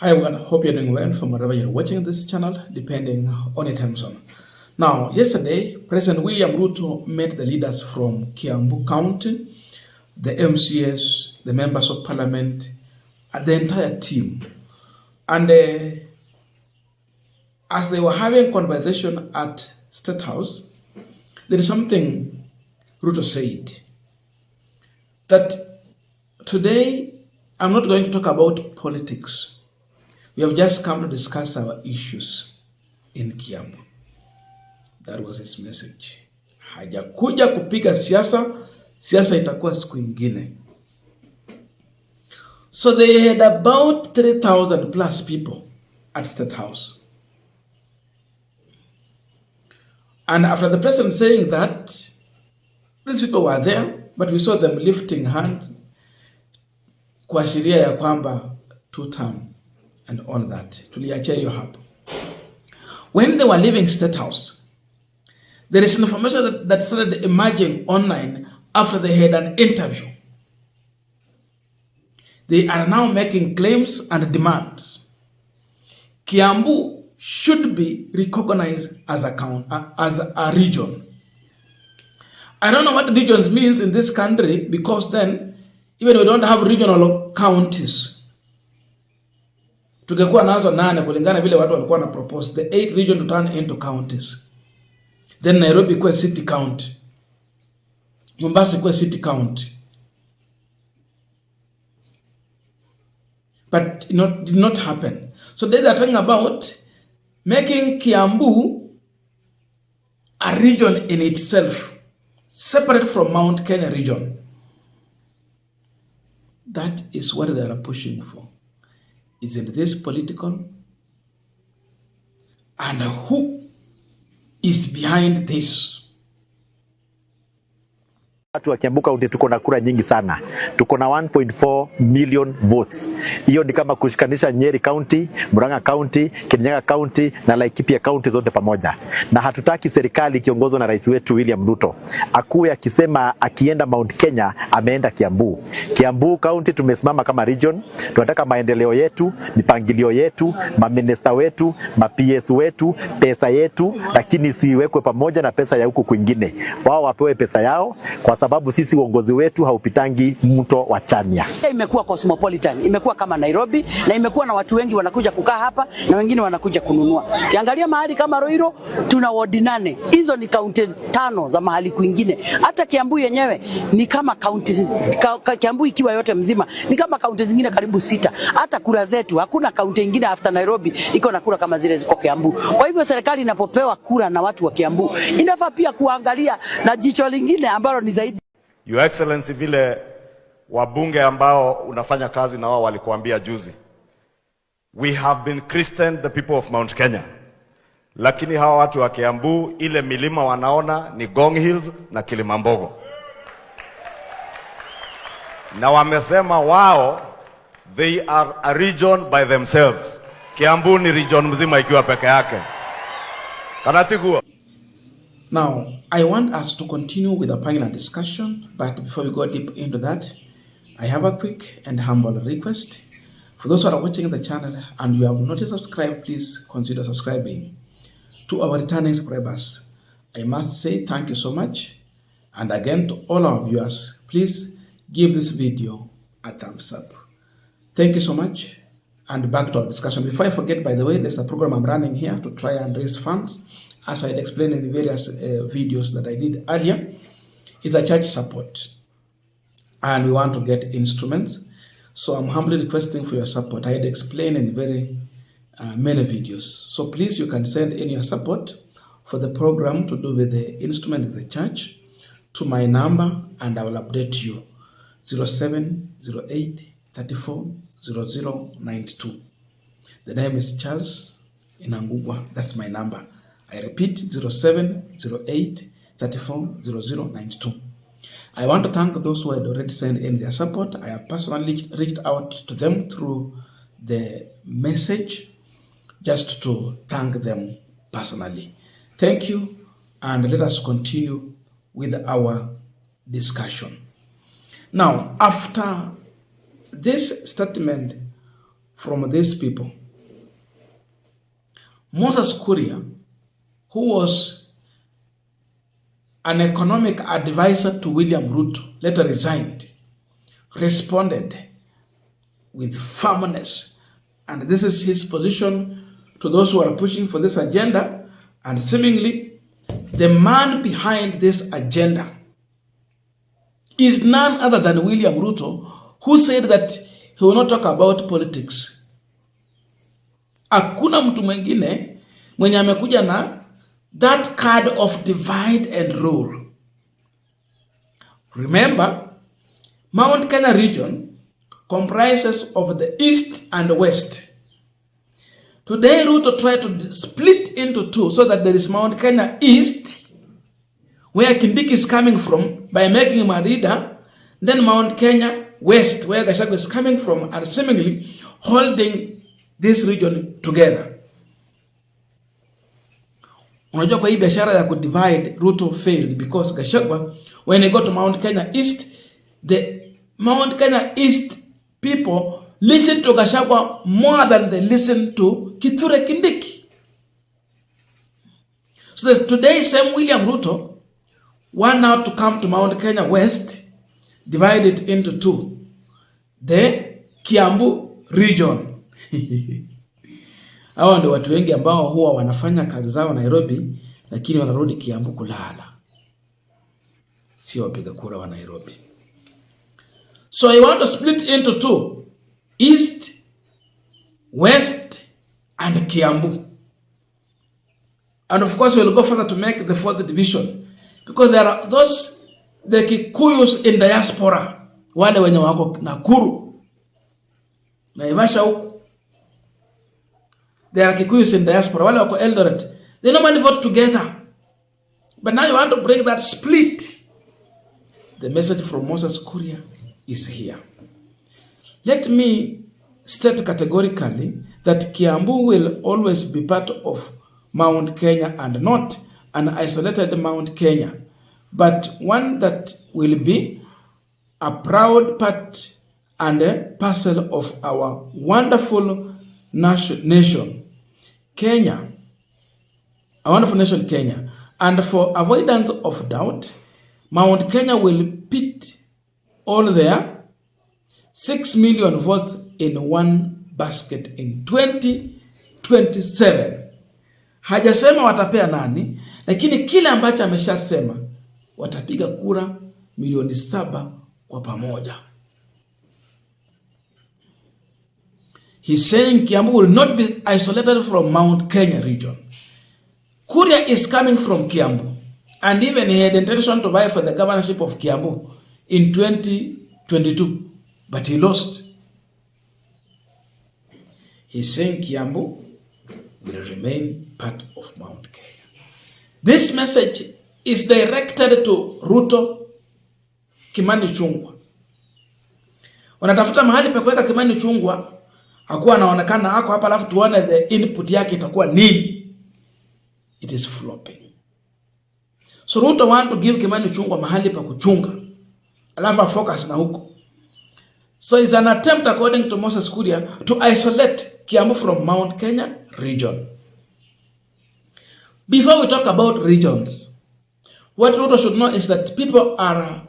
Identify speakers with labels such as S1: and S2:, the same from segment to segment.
S1: Hi everyone, hope you're doing well from wherever you're watching this channel, depending on your time zone. Now, yesterday, President William RUTO met the leaders from Kiambu County, the MCS, the members of parliament, and the entire team. And as they were having conversation at State House, there is something RUTO said, that today I'm not going to talk about politics. We have just come to discuss our issues in Kiambu. That was his message. Hajakuja kupiga siasa, siasa itakuwa siku ingine. So they had about 3,000 plus people at State House. And after the president saying that, these people were there, but we saw them lifting hands kuashiria ya kwamba two-term and all that. Tuliachia hiyo hapo. When they were leaving State House, there is information that started emerging online after they had an interview. They are now making claims and demands. Kiambu should be recognized as a region. I don't know what regions means in this country, because then even we don't have regional counties. Tungekuwa nazo 8 kulingana vile watu walikuwa na propose the 8th region to turn into counties. Then Nairobi kuwe city county. Mombasa kuwe city county. But it did not happen. So they are talking about making Kiambu a region in itself, separate from Mount Kenya region. That is what they are pushing for. Isn't this political? And who is behind this?
S2: Watu wa Kiambu County tuko na kura nyingi sana. Tuko na 1.4 million votes. Hiyo ni kama kushikanisha Nyeri County, Murang'a County, Kirinyaga County na Laikipia County zote pamoja. Na hatutaki serikali kiongozwa na rais wetu William RUTO akuwe akisema akienda Mount Kenya ameenda Kiambu. Kiambu County tumesimama kama region. Tunataka maendeleo yetu, mipangilio yetu, maminista wetu, ma-PS wetu, pesa yetu, lakini siwekwe pamoja na pesa ya huku kwingine. Wao wapewe pesa yao, kwa sababu sisi uongozi wetu haupitangi mto wa Chania.
S3: Imekuwa cosmopolitan, imekuwa kama Nairobi, na imekuwa na watu wengi wanakuja kukaa hapa na wengine wanakuja kununua. Kiangalia mahali kama Roiro tuna ward 8. Hizo ni kaunti 5 za mahali kwingine. Hata Kiambu yenyewe ni kama kaunti Kiambu ikiwa yote mzima ni kama kaunti zingine karibu 6. Hata kura zetu hakuna kaunti nyingine after Nairobi iko na kura kama zile ziko Kiambu. Kwa hivyo serikali inapopewa kura na watu wa Kiambu inafaa pia kuangalia na jicho lingine ambalo ni zaidi.
S4: Your Excellency, vile wabunge ambao unafanya kazi na wao walikuambia juzi, we have been christened the people of Mount Kenya, lakini hawa watu wa Kiambu ile milima wanaona ni Gong Hills na Kilimambogo, na wamesema wao they are a region by themselves. Kiambu ni region mzima ikiwa peke yake. Kanatikuwa.
S1: Now, I want us to continue with the panel discussion, but before we go deep into that, I have a quick and humble request. For those who are watching the channel and you have not yet subscribed, please consider subscribing. To our returning subscribers, I must say thank you so much. And again, to all our viewers, please give this video a thumbs up. Thank you so much. And back to our discussion. Before I forget, by the way, there's a program I'm running here to try and raise funds. As I had explained in various videos that I did earlier, is a church support. And we want to get instruments. So I'm humbly requesting for your support. I had explained in very many videos. So please, you can send in your support for the program to do with the instrument of the church to my number, and I will update you. 0708 34 0092. The name is Charles Inangungwa. That's my number. I repeat, 0708 34 0092. I want to thank those who had already sent in their support. I have personally reached out to them through the message just to thank them personally. Thank you, and let us continue with our discussion. Now, after this statement from these people. Moses Kuria, who was an economic advisor to William Ruto, later resigned, responded with firmness. And this is his position to those who are pushing for this agenda. And seemingly, the man behind this agenda is none other than William Ruto, who said that he will not talk about politics. Hakuna mtu mwingine mwenye amekuja na that card of divide and rule. Remember, Mount Kenya region comprises of the east and west. Today, Ruto tried to split into two so that there is Mount Kenya East, where Kindiki is coming from, by making him a leader, then Mount Kenya West, where Gachagua is coming from, and seemingly holding this region together. Unajua kwa hii biashara ya kudivide, Ruto failed because Gachagua, when he got to Mount Kenya East, the Mount Kenya East people listen to Gachagua more than they listen to Kithure Kindiki. So that today, same William Ruto want now to come to Mount Kenya West, divide it into two. The Kiambu region. Hawa ndio watu wengi ambao huwa wanafanya kazi zao Nairobi, lakini wanarudi Kiambu kulala. Sio wapiga kura wa Nairobi. So you want to split into two. East, West, and Kiambu. And of course, we'll go further to make the fourth division. Because there are those, the Kikuyus in diaspora. Wale wenye wako Nakuru. Naivasha huku. There are Kikuyus in diaspora. Wale wako Eldoret. They normally vote together. But now you want to break that split. The message from Moses Kuria is here. Let me state categorically that Kiambu will always be part of Mount Kenya and not an isolated Mount Kenya, but one that will be a proud part and a parcel of our wonderful nation, Kenya, a wonderful nation, Kenya. And for avoidance of doubt, Mount Kenya will pit all their 6 million votes in one basket in 2027. Hajasema watapea nani, lakini kile ambacho ameshasema watapiga kura milioni 7 kwa pamoja. He's saying Kiambu will not be isolated from Mount Kenya region. Kuria is coming from Kiambu, and even he had intention to vie for the governorship of Kiambu in 2022, but he lost. He's saying Kiambu will remain part of Mount Kenya. This message is directed to Ruto, Kimani Chungwa. Wanatafuta mahali pa kuweka Kimani Chungwa, hakuwa anaonekana hako hapa, alafu tuone the input yake itakuwa nini. It is flopping. So Ruto want to give Kimani Chungwa mahali pa kuchunga, alafu focus na huko. So it's an attempt, according to Moses Kuria, to isolate Kiambu from Mount Kenya region. Before we talk about regions, what Ruto should know is that people are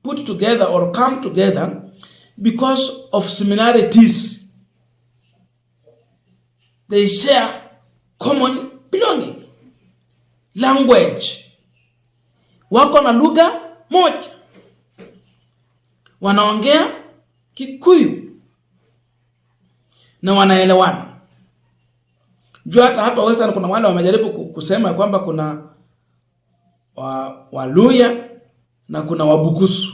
S1: put together or come together because of similarities. They share common belonging, language. Wako na lugha moja, wanaongea Kikuyu na wanaelewana. Jua hata hapa Western kuna wale wamejaribu kusema kwamba kuna Waluya na kuna Wabukusu,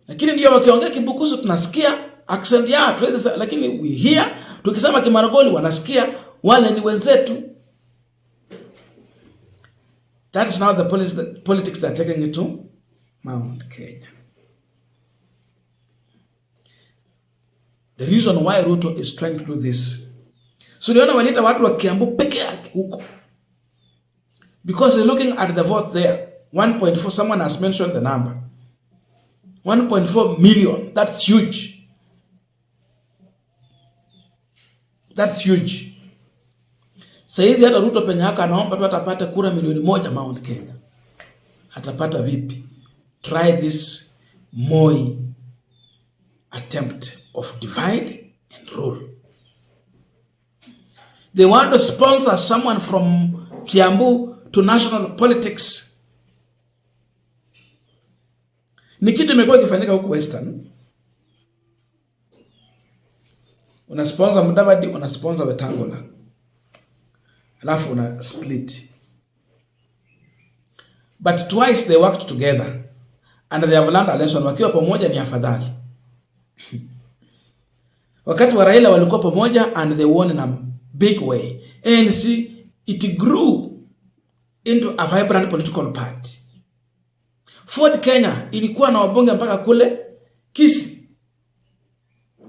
S1: lakini ndio wakiongea Kibukusu tunasikia accent yao, lakini we hear tukisema Kimaragoli wanasikia wale ni wenzetu. That is now the politics that are taking it to Mount Kenya. The reason why Ruto is trying to do this. So uliona walita watu wa Kiambu peke yake huko. Because they're looking at the vote there. 1.4, someone has mentioned the number. 1.4 million. That's huge. That's huge. Saizi hata Ruto penye haka anaomba tu atapata kura milioni 1 Mount Kenya. Atapata vipi? Try this Moi attempt of divide and rule. They want to sponsor someone from Kiambu to national politics. Ni kitu imekuwa ikifanyika huku Western. Una sponsor Mudavadi, una sponsor Wetangula. Alafu una split. But twice they worked together and they have learned a lesson. Wakiwa pamoja ni afadhali. Wakati wa Raila walikuwa pamoja and they won in a big way. And see, it grew into a vibrant political party. Ford Kenya ilikuwa na wabunge mpaka kule Kisii.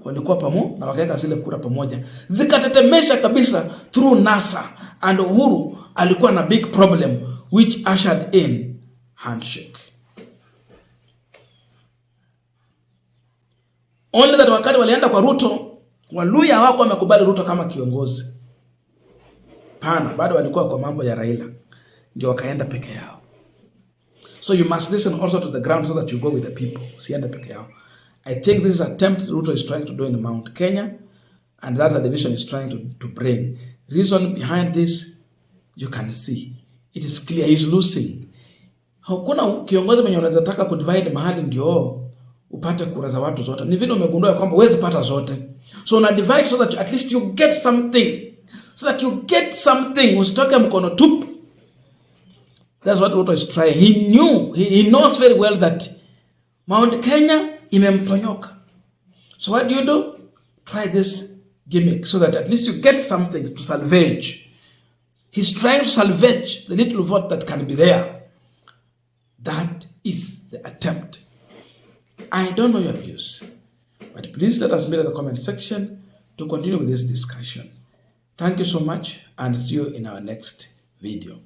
S1: Walikuwa pamoja na wakaweka zile kura pamoja. Zikatetemesha kabisa through NASA, and Uhuru alikuwa na big problem which ushered in handshake. Only that wakati walienda kwa Ruto, Waluya hawako wamekubali Ruto kama kiongozi. Pana, bado walikuwa kwa mambo ya Raila. Ndio wakaenda peke yao. So you must listen also to the ground so that you go with the people. Sienda peke yao. I think this is an attempt Ruto is trying to do in Mount Kenya, and that's a division is trying to bring. Reason behind this, you can see. It is clear he's losing. Hakuna kiongozi mwenye unaweza taka kudivide mahali ndio upate kura za watu zote. Ni vile umegundua kwamba huwezi pata zote. So una divide so that at least you get something. So that you get something. Usitoke mkono tupu. That's what Ruto is trying. He knows very well that Mount Kenya imemponyoka. So what do? Try this gimmick so that at least you get something to salvage. He's trying to salvage the little vote that can be there. That is the attempt. I don't know your views, but please let us know in the comment section to continue with this discussion. Thank you so much, and see you in our next video.